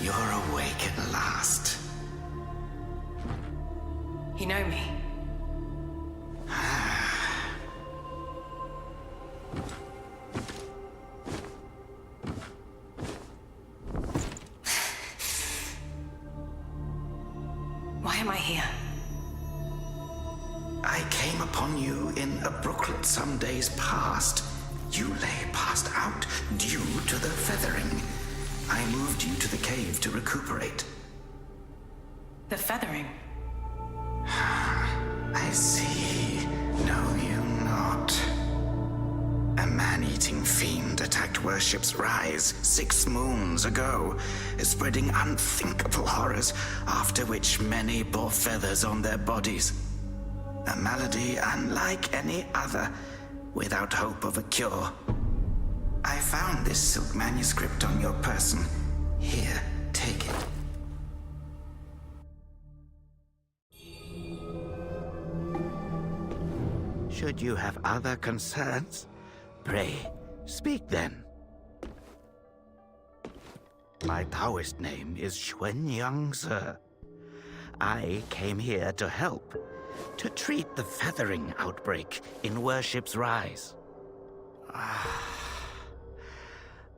You're awake at last. You know me? Why am I here? I came upon you in a brooklet some days past. You lay passed out due to the feathering. I moved you to the cave to recuperate. The feathering? I see. Know you not. A man-eating fiend attacked Worship's Rise 6 moons ago, spreading unthinkable horrors, after which many bore feathers on their bodies. A malady unlike any other, without hope of a cure. I found this silk manuscript on your person. Here, take it. Should you have other concerns, pray, speak then. My Taoist name is Xuanyang, sir. I came here to help, to treat the feathering outbreak in Worship's Rise.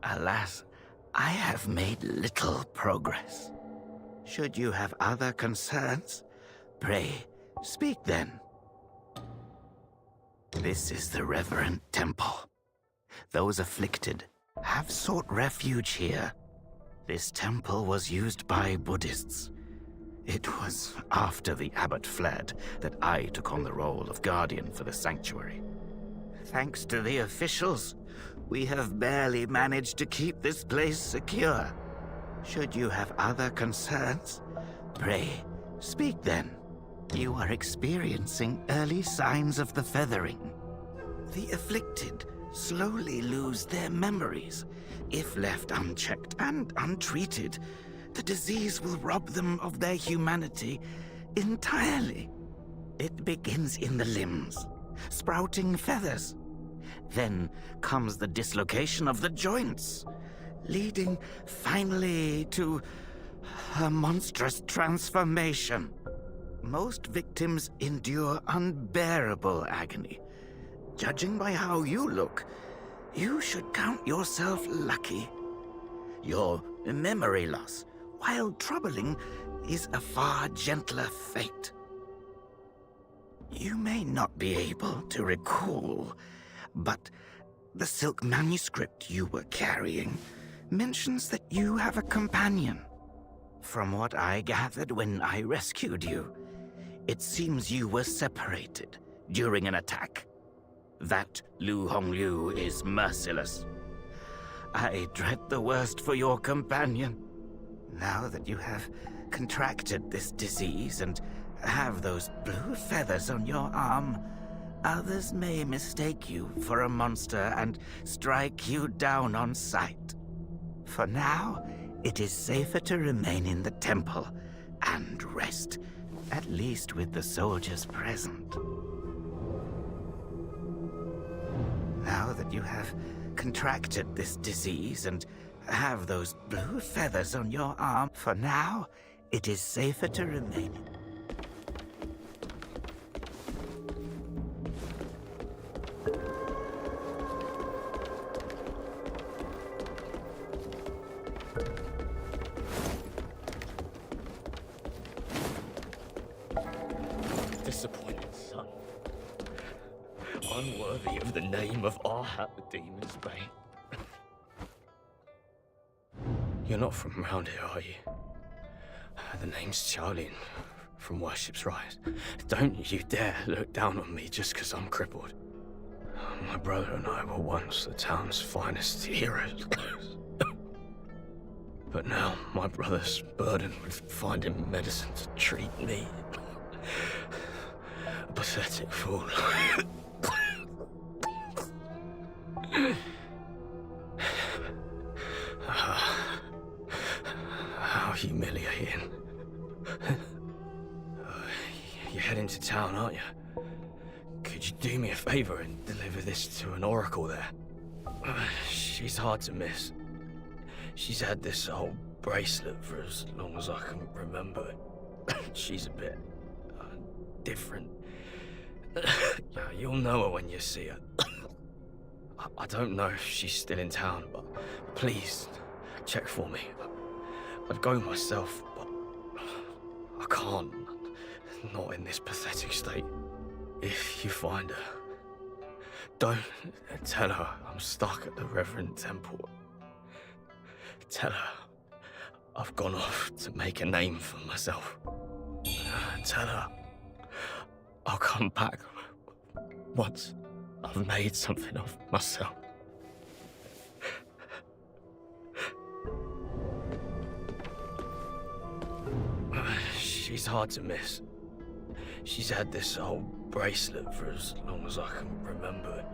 Alas, I have made little progress. Should you have other concerns, pray, speak then. This is the reverent temple. Those afflicted have sought refuge here. This temple was used by Buddhists. It was after the abbot fled that I took on the role of guardian for the sanctuary. Thanks to the officials, we have barely managed to keep this place secure. Should you have other concerns, pray, speak then. You are experiencing early signs of the feathering. The afflicted slowly lose their memories. If left unchecked and untreated, the disease will rob them of their humanity entirely. It begins in the limbs, sprouting feathers. Then comes the dislocation of the joints, leading finally to a monstrous transformation. Most victims endure unbearable agony. Judging by how you look, you should count yourself lucky. Your memory loss, while troubling, is a far gentler fate. You may not be able to recall, but the silk manuscript you were carrying mentions that you have a companion. From what I gathered when I rescued you, it seems you were separated during an attack. That Lu Hongliu is merciless. I dread the worst for your companion. Now that you have contracted this disease and have those blue feathers on your arm, others may mistake you for a monster and strike you down on sight. For now, it is safer to remain in the temple and rest, at least with the soldiers present. Now that you have contracted this disease and have those blue feathers on your arm, for now, it is safer to remain. Disappointed son. Unworthy of the name of Arhat the Demon's Bane. You're not from around here, are you? The name's Charlene, from Worship's Rise. Don't you dare look down on me just because I'm crippled. My brother and I were once the town's finest heroes. But now my brother's burdened with finding medicine to treat me. A pathetic fool. How humiliating. You're heading to town, aren't you? Could you do me a favor and deliver this to an oracle there? She's hard to miss. She's had this old bracelet for as long as I can remember. She's a bit different. You'll know her when you see her. I don't know if she's still in town, but please check for me. I'd go myself, but I can't. Not in this pathetic state. If you find her, don't tell her I'm stuck at the Reverend Temple. Tell her I've gone off to make a name for myself. Tell her I'll come back once I've made something of myself. She's hard to miss. She's had this old bracelet for as long as I can remember.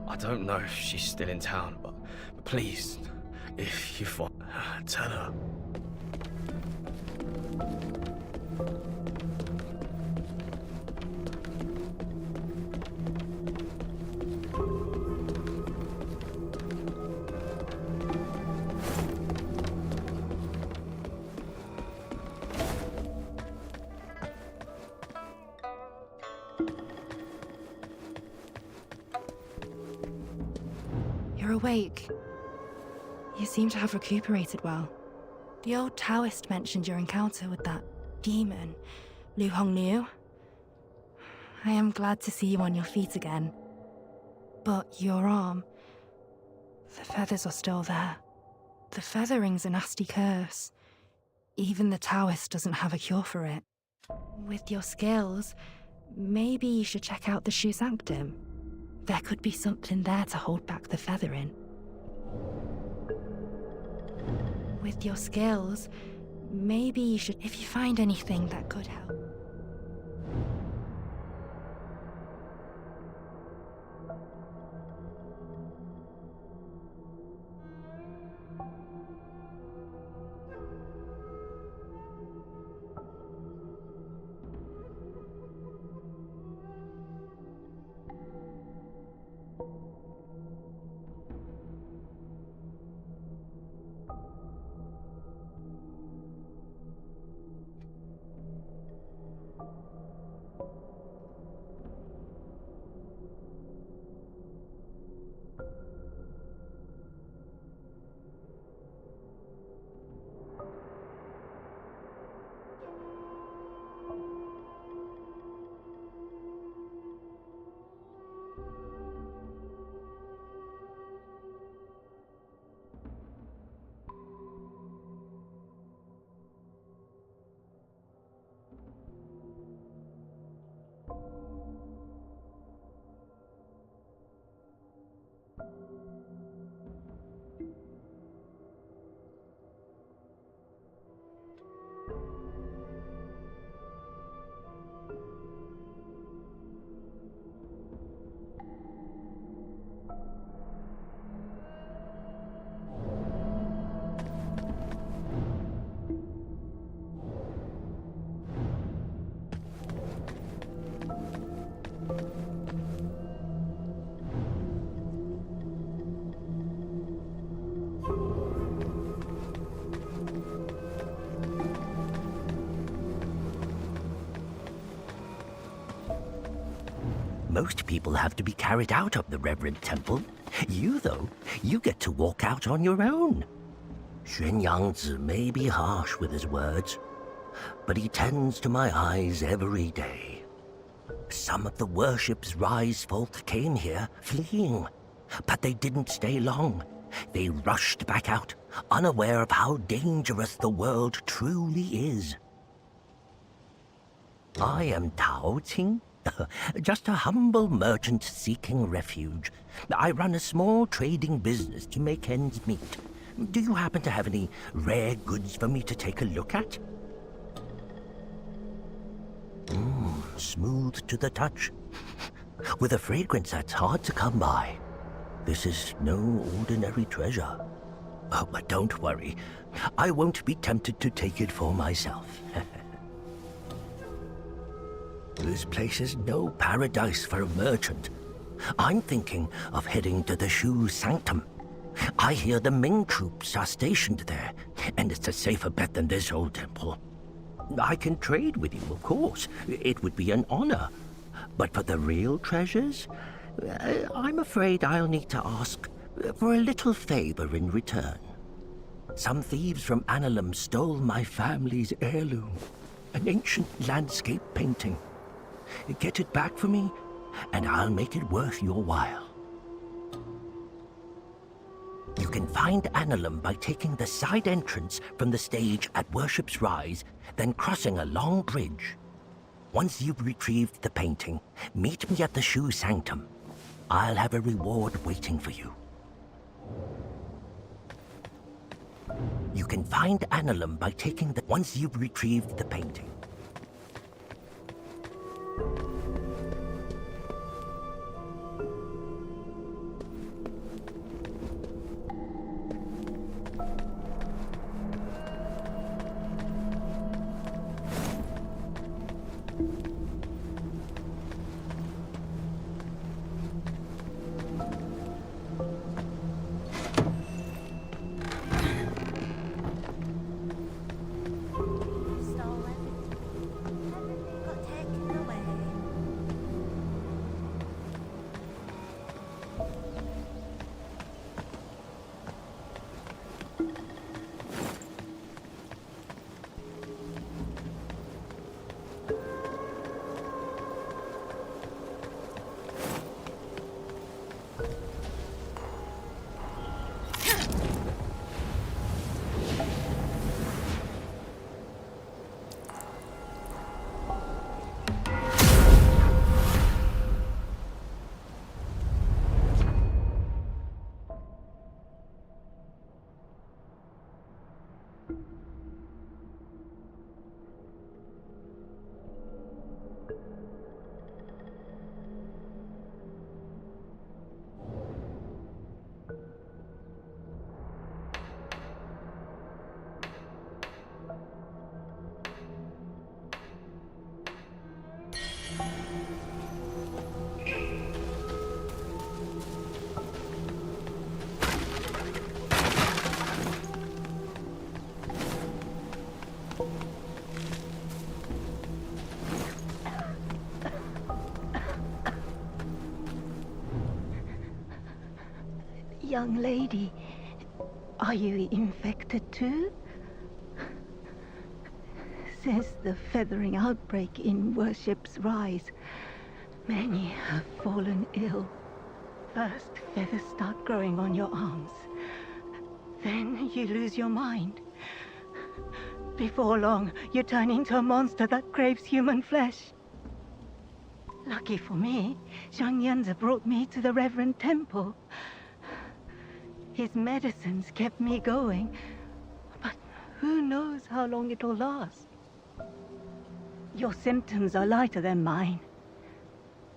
I don't know if she's still in town, but please, if you find her, tell her. You're awake. You seem to have recuperated well. The old Taoist mentioned your encounter with that demon, Lu Hong Liu. I am glad to see you on your feet again. But your arm, the feathers are still there. The feathering's a nasty curse. Even the Taoist doesn't have a cure for it. With your skills, maybe you should check out the Shu Sanctum. There could be something there to hold back the feathering. With your skills, maybe you should, if you find anything that could help. Most people have to be carried out of the Reverend Temple. You, though, you get to walk out on your own. Xuan Yangzi may be harsh with his words, but he tends to my eyes every day. Some of the worship's rise folk came here, fleeing, but they didn't stay long. They rushed back out, unaware of how dangerous the world truly is. I am Tao Qing, just a humble merchant seeking refuge. I run a small trading business to make ends meet. Do you happen to have any rare goods for me to take a look at? Smooth to the touch. With a fragrance that's hard to come by. This is no ordinary treasure. Oh, but don't worry. I won't be tempted to take it for myself. This place is no paradise for a merchant. I'm thinking of heading to the Shu Sanctum. I hear the Ming troops are stationed there, and it's a safer bet than this old temple. I can trade with you, of course. It would be an honor. But for the real treasures, I'm afraid I'll need to ask for a little favor in return. Some thieves from Annalum stole my family's heirloom, an ancient landscape painting. Get it back for me, and I'll make it worth your while. You can find Annalum by taking the side entrance from the stage at Worship's Rise, then crossing a long bridge. Once you've retrieved the painting, meet me at the Shu Sanctum. I'll have a reward waiting for you. You can find Annalum by taking the... Once you've retrieved the painting. Young lady, are you infected too? Since the feathering outbreak in Worship's Rise, many have fallen ill. First, feathers start growing on your arms. Then you lose your mind. Before long, you turn into a monster that craves human flesh. Lucky for me, Zhang Yanzi brought me to the Reverend Temple. His medicines kept me going, but who knows how long it'll last. Your symptoms are lighter than mine.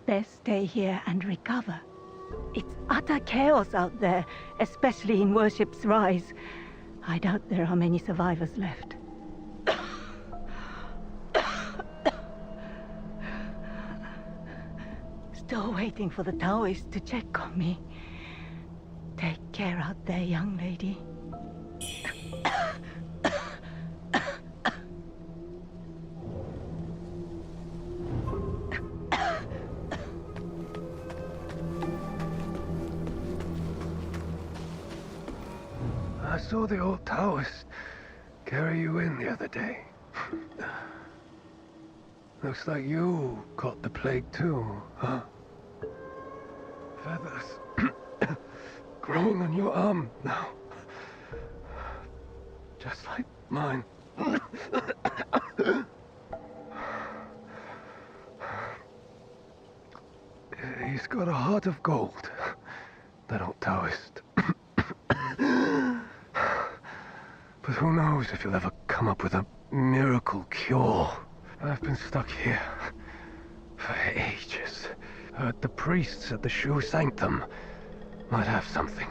Best stay here and recover. It's utter chaos out there, especially in Worship's Rise. I doubt there are many survivors left. Still waiting for the Taoists to check on me. Take care out there, young lady. I saw the old Taoist carry you in the other day. Looks like you caught the plague too, huh? Feathers growing on your arm now. Just like mine. He's got a heart of gold, that old Taoist. But who knows if you'll ever come up with a miracle cure. I've been stuck here for ages. Heard the priests at the Shu Sanctum might have something.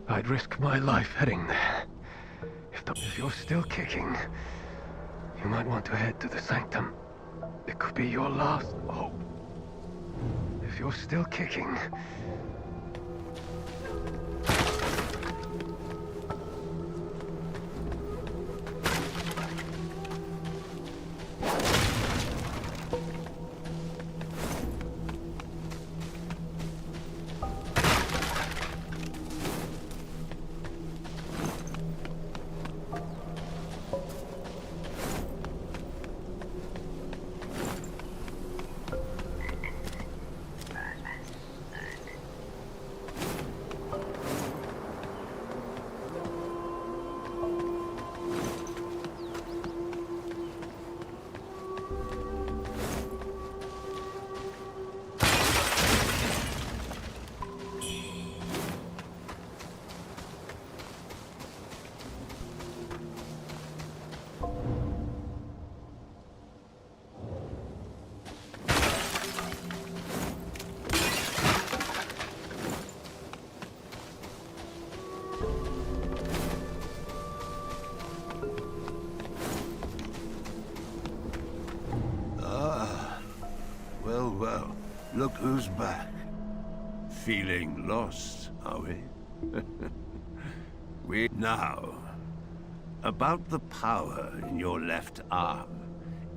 I'd risk my life heading there. If you're still kicking, you might want to head to the Sanctum. It could be your last hope. If you're still kicking... Well, look who's back. Feeling lost, are we? Now, about the power in your left arm.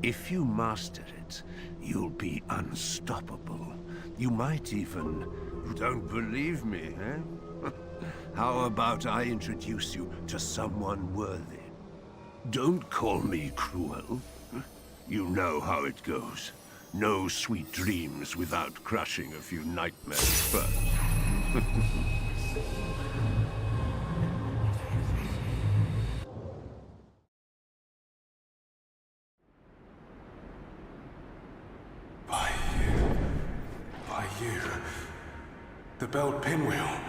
If you master it, you'll be unstoppable. You might even... Don't believe me, eh? How about I introduce you to someone worthy? Don't call me cruel. You know how it goes. No sweet dreams without crushing a few nightmares first. By you. The belt pinwheel.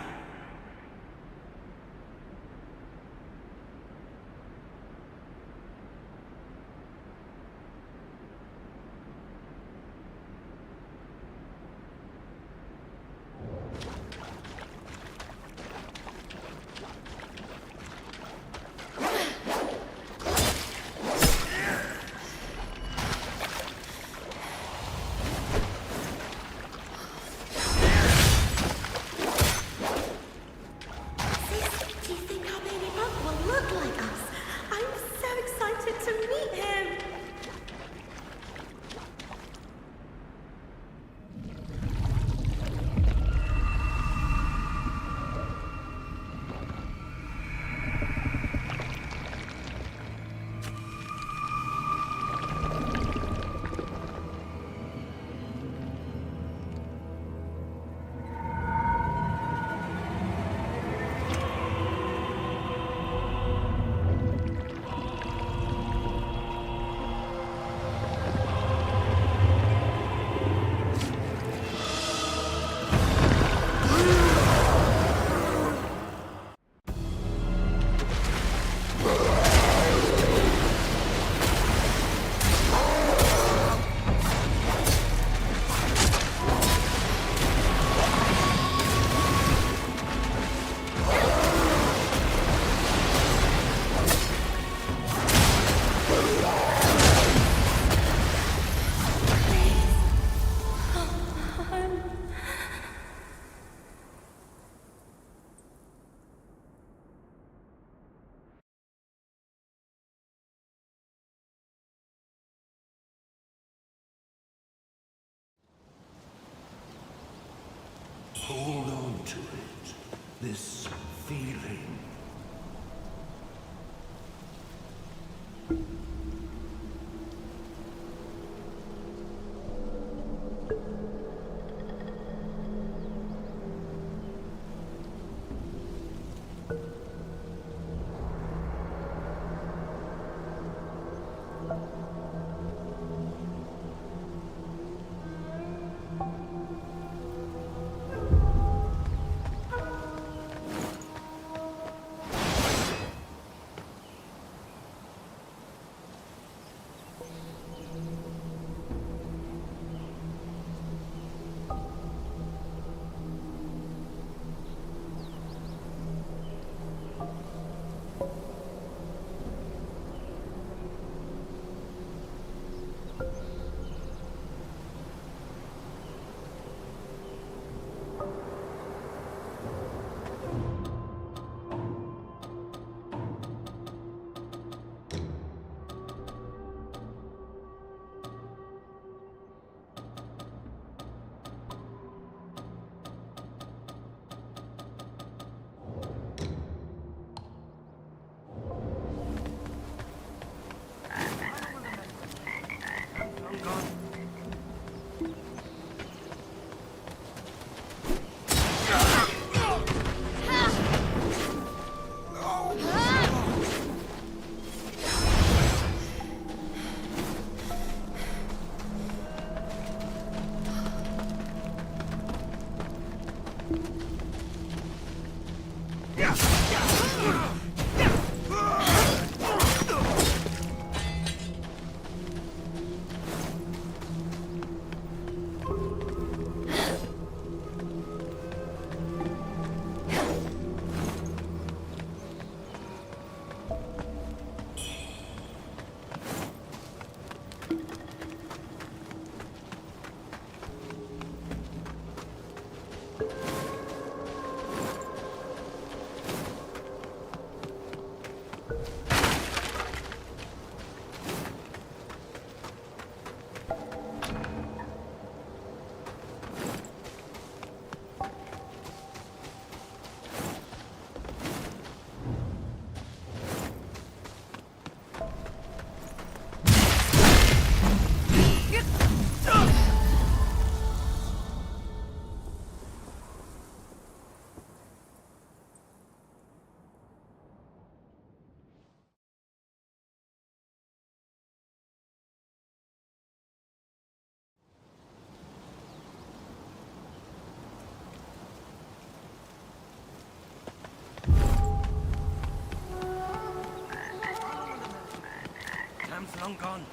Hold on to it. This feeling. long gone.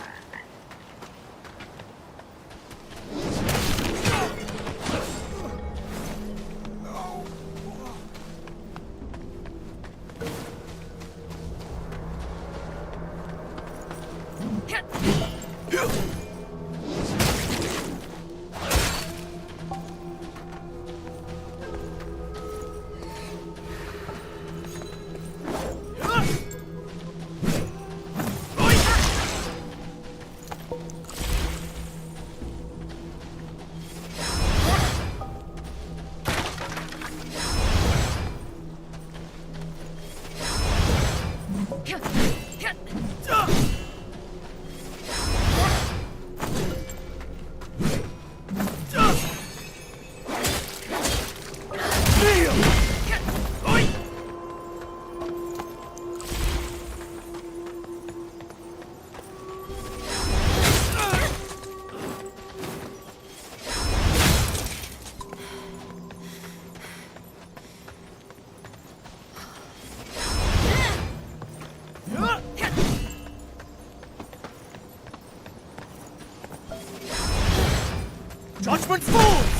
Judgment falls!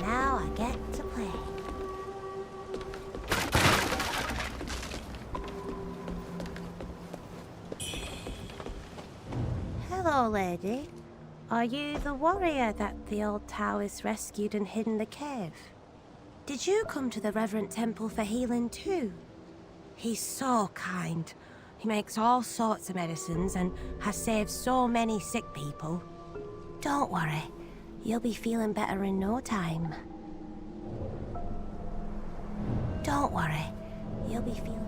Now I get to play. Hello, lady. Are you the warrior that the old Taoist rescued and hid in the cave? Did you come to the Reverend Temple for healing too? He's so kind. He makes all sorts of medicines and has saved so many sick people. Don't worry. You'll be feeling better in no time. Don't worry. You'll be feeling...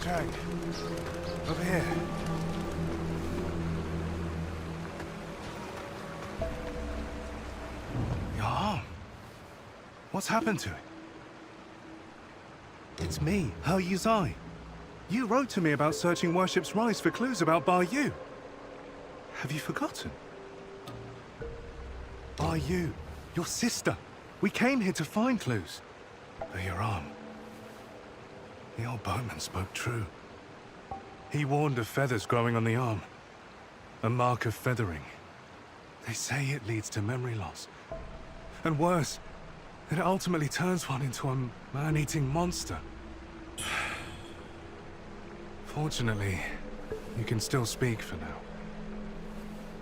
Chang, over here. Your arm. What's happened to it? It's me, He Yuzai. You wrote to me about searching Worship's Rise for clues about Bar Yu. Have you forgotten? Bar Yu, your sister. We came here to find clues. But your arm. The old boatman spoke true. He warned of feathers growing on the arm. A mark of feathering. They say it leads to memory loss. And worse, that it ultimately turns one into a man-eating monster. Fortunately, you can still speak for now.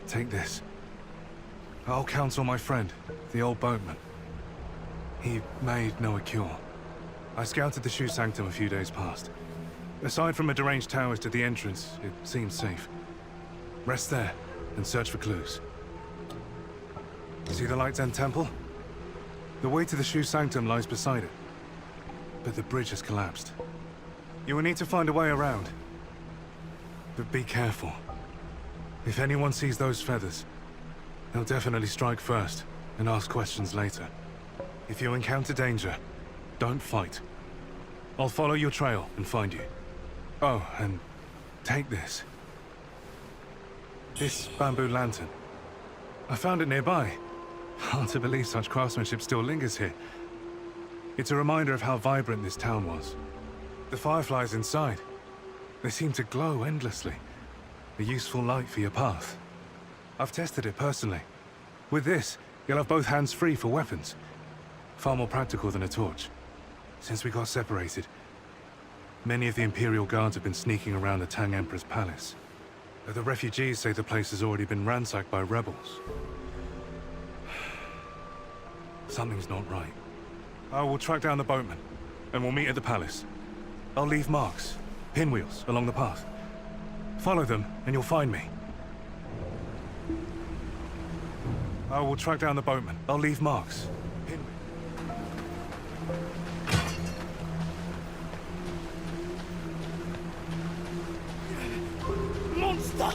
Take this. I'll counsel my friend, the old boatman. He may know a cure. I scouted the Shoe Sanctum a few days past. Aside from a deranged towers to the entrance, it seems safe. Rest there and search for clues. See the Light's End Temple? The way to the Shoe Sanctum lies beside it. But the bridge has collapsed. You will need to find a way around. But be careful. If anyone sees those feathers, they'll definitely strike first and ask questions later. If you encounter danger, don't fight. I'll follow your trail and find you. Oh, and take this. This bamboo lantern. I found it nearby. Hard to believe such craftsmanship still lingers here. It's a reminder of how vibrant this town was. The fireflies inside, they seem to glow endlessly. A useful light for your path. I've tested it personally. With this, you'll have both hands free for weapons. Far more practical than a torch. Since we got separated, many of the Imperial Guards have been sneaking around the Tang Emperor's palace. The refugees say the place has already been ransacked by rebels. Something's not right. I will track down the boatman, and we'll meet at the palace. I'll leave marks, pinwheels, along the path. Follow them, and you'll find me. I will track down the boatman. I'll leave marks. Monster!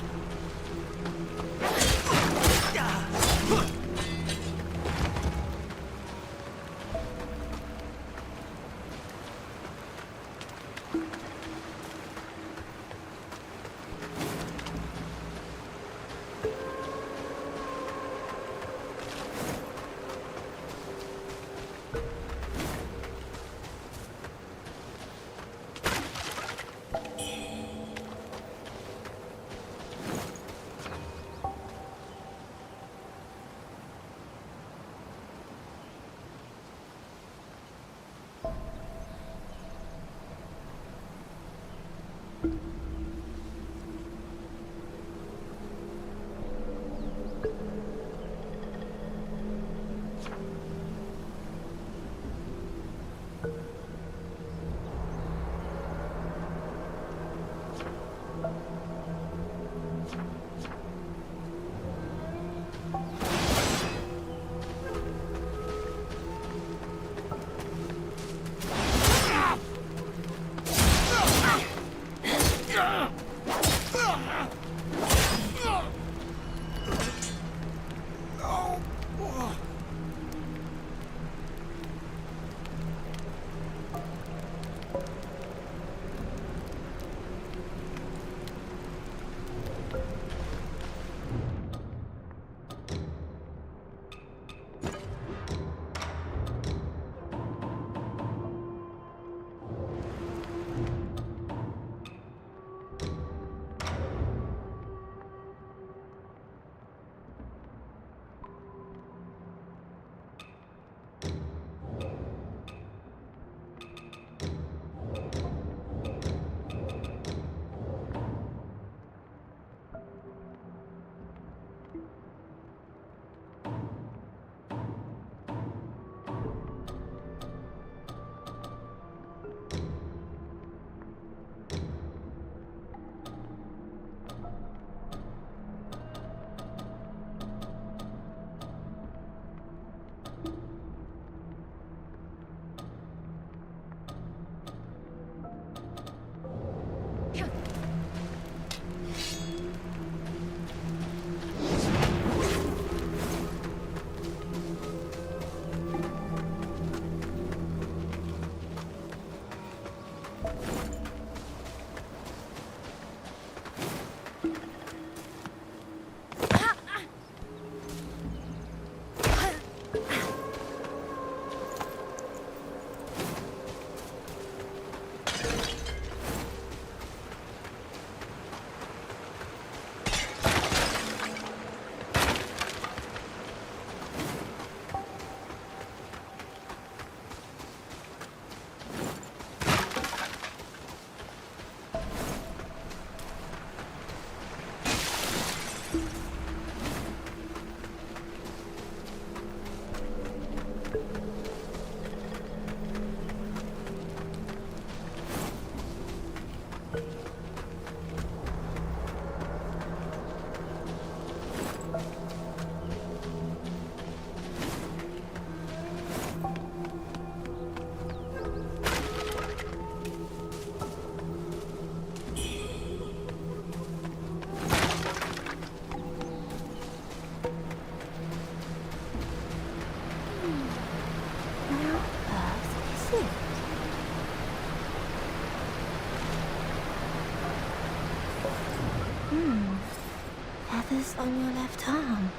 Feathers on your left arm.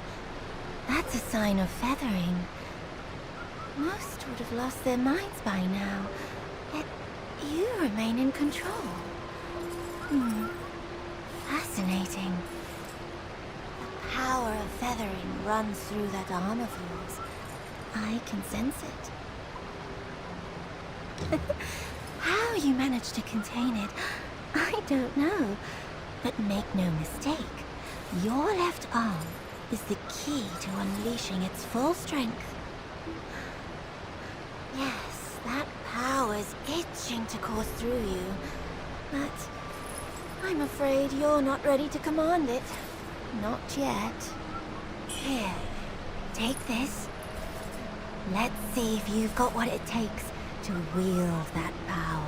That's a sign of feathering. Most would have lost their minds by now. Yet you remain in control. Fascinating. The power of feathering runs through that arm of yours. I can sense it. How you managed to contain it, I don't know. But make no mistake, your left arm is the key to unleashing its full strength. Yes, that power's itching to course through you, but I'm afraid you're not ready to command it. Not yet. Here, take this. Let's see if you've got what it takes to wield that power.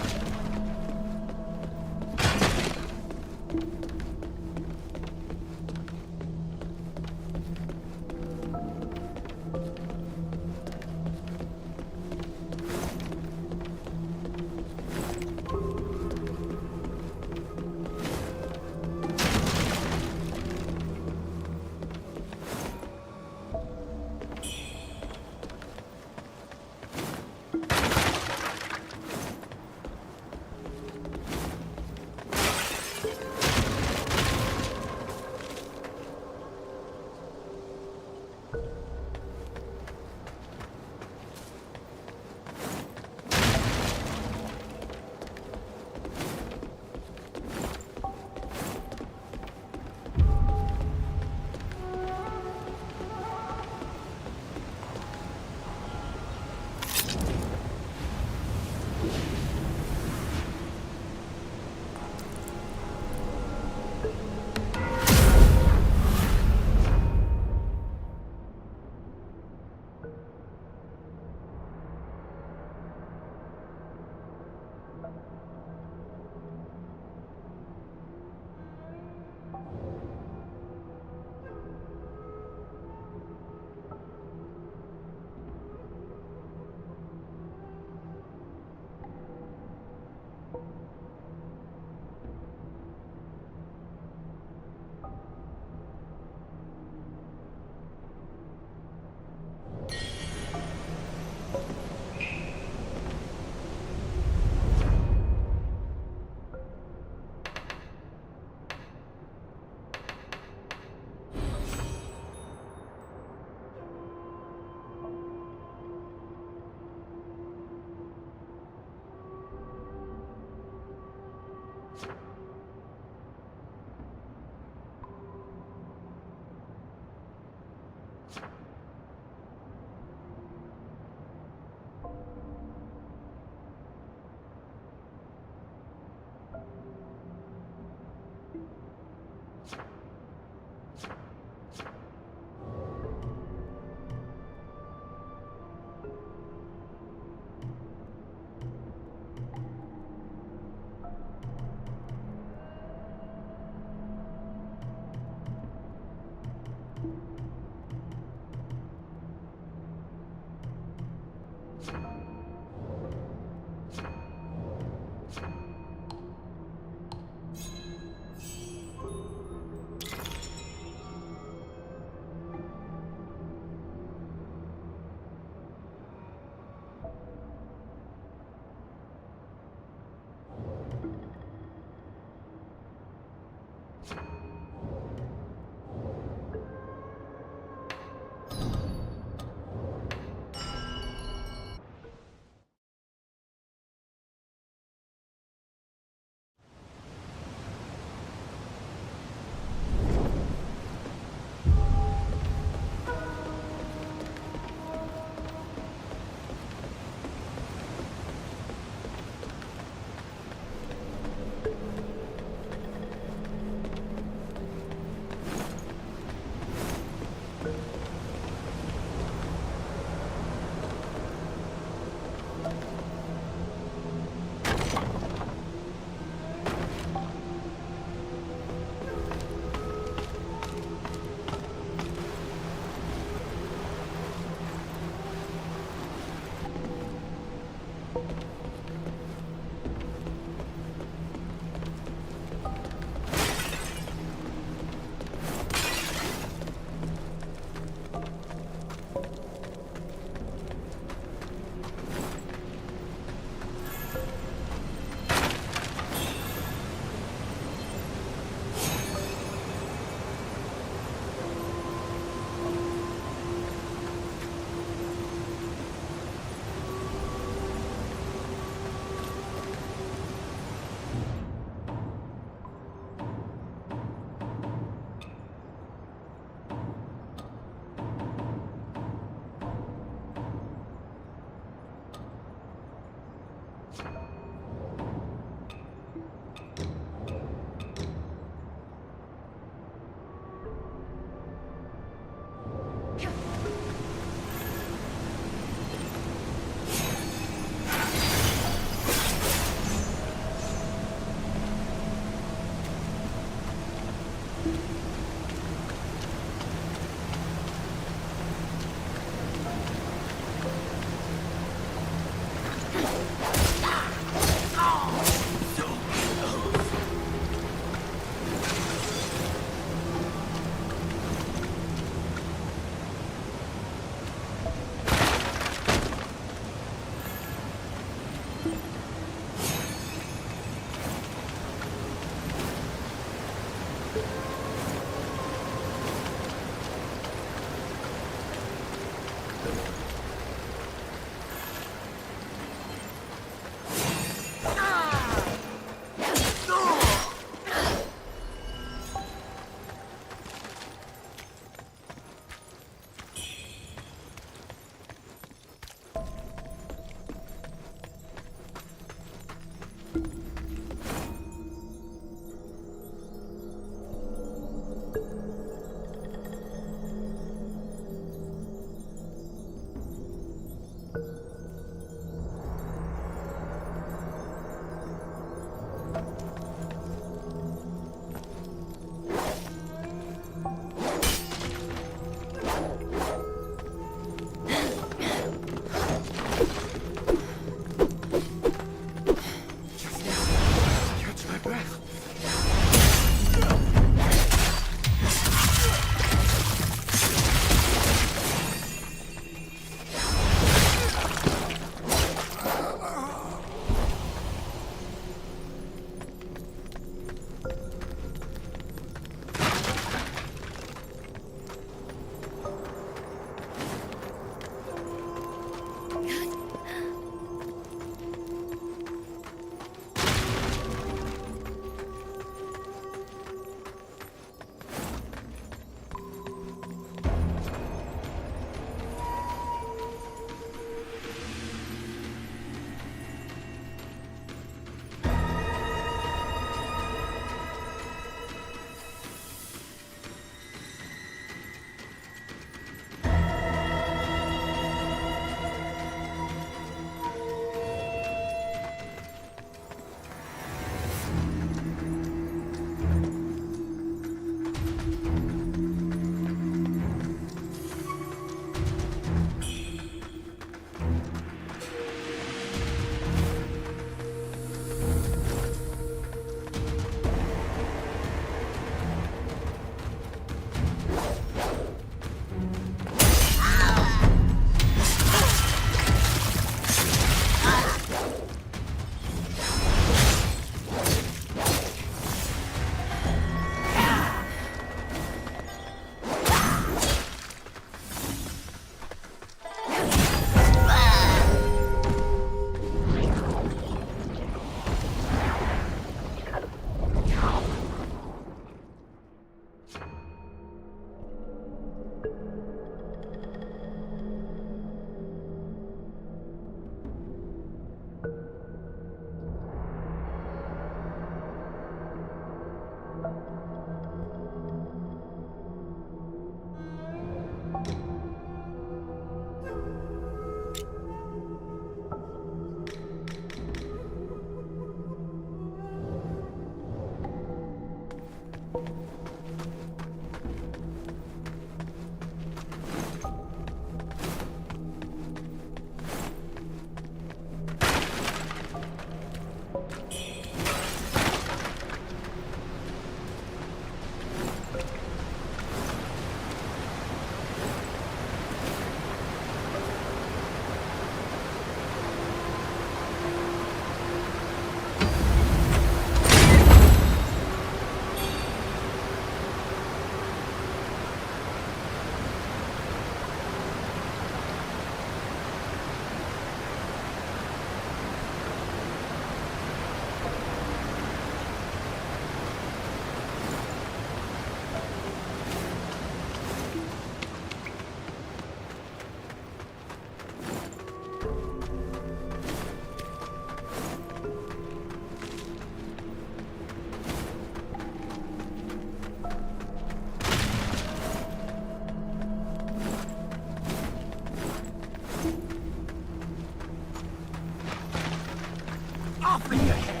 off with your head!